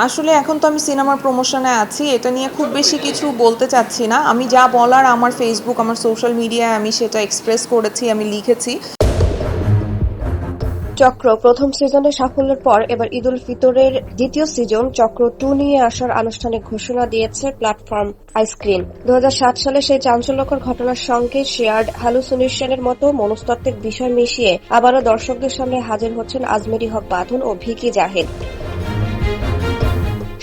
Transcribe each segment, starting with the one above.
আসলে এখন তো আমি সিনেমার প্রমোশনে আছি। এটা নিয়ে খুব বেশি কিছু বলতে চাচ্ছি না। আমি যা বলার আমার ফেসবুক, আমার সোশ্যাল মিডিয়ায় আমি সেটা এক্সপ্রেস করেছি, আমি লিখেছি। চক্র প্রথম সিজনের সাফল্যের পর এবার ঈদুল ফিতরের দ্বিতীয় সিজন চক্র 2 নিয়ে আসার আনুষ্ঠানিক ঘোষণা দিয়েছে প্ল্যাটফর্ম আইস্ক্রিন। 2007 সালে সেই চাঞ্চল্যকর ঘটনার সঙ্গে শেয়ার্ড হ্যালুসিনেশনের মতো মনস্তাত্ত্বিক বিষয় মিশিয়ে আবারও দর্শকদের সামনে হাজির হচ্ছেন আজমেরী হক বাঁধন ও ভিকি জাহিদ।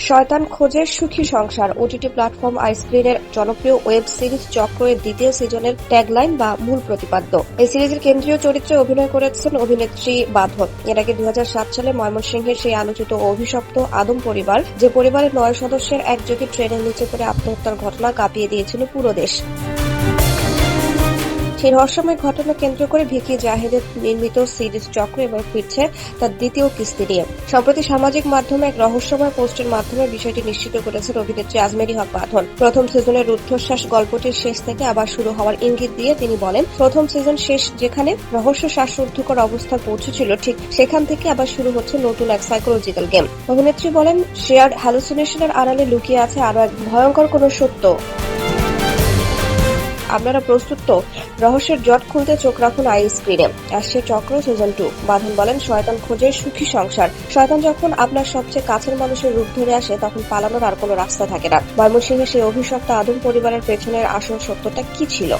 শয়তান খোঁজে সুখী সংসার ওটিটি প্ল্যাটফর্ম আইস্ক্রিনের জনপ্রিয় ওয়েব সিরিজ চক্র-এর দ্বিতীয় সিজনের ট্যাগলাইন বা মূল প্রতিপাদ্য। এই সিরিজের কেন্দ্রীয় চরিত্রে অভিনয় করেছেন অভিনেত্রী বাঁধন। এর আগে 2007 সালে ময়মনসিংহের সেই আলোচিত ও অভিশপ্ত আদম পরিবার, যে পরিবারের 9 সদস্যের একযোগে ট্রেনের নিচে পড়ে আত্মহত্যার ঘটনা কাঁপিয়ে দিয়েছিল পুরো দেশ। সেই রহস্যময় ঘটনা কেন্দ্র করে ভিকি জাহিদের নির্মিত সিরিজ চক্র এবার ফিরছে তার দ্বিতীয় কিস্তি নিয়ে। সম্প্রতি সামাজিক মাধ্যমে এক রহস্যময় পোস্টের মাধ্যমে বিষয়টি নিশ্চিত করেছেন অভিনেত্রী আজমেরী হক বাঁধন। প্রথম সিজনের রুদ্ধশ্বাস গল্পটির শেষ থেকে আবার শুরু হওয়ার ইঙ্গিত দিয়ে তিনি বলেন, প্রথম সিজন শেষ যেখানে রহস্য শ্বাসরুদ্ধকর অবস্থায় পৌঁছেছিল, ঠিক সেখান থেকে আবার শুরু হচ্ছে নতুন এক সাইকোলজিক্যাল গেম। অভিনেত্রী বলেন, শেয়ার্ড হ্যালুসিনেশনের আড়ালে লুকিয়ে আছে আরো এক ভয়ঙ্কর কোনো সত্য। আপনারা প্রস্তুত তো? রহস্যের জট খুলতে চোখ রাখুন আই স্ক্রিনে। আসছে চক্র সিজন 2। বাঁধন বলেন, শয়তান খোঁজে সুখী সংসার। শয়তান যখন আপনার সবচেয়ে কাছের মানুষের রূপ ধরে আসে, তখন পালানোর আর কোনো রাস্তা থাকে না। ময়মনসিংহের সেই অভিশপ্ত আদম পরিবারের পেছনের আসল সত্যটা কি ছিল?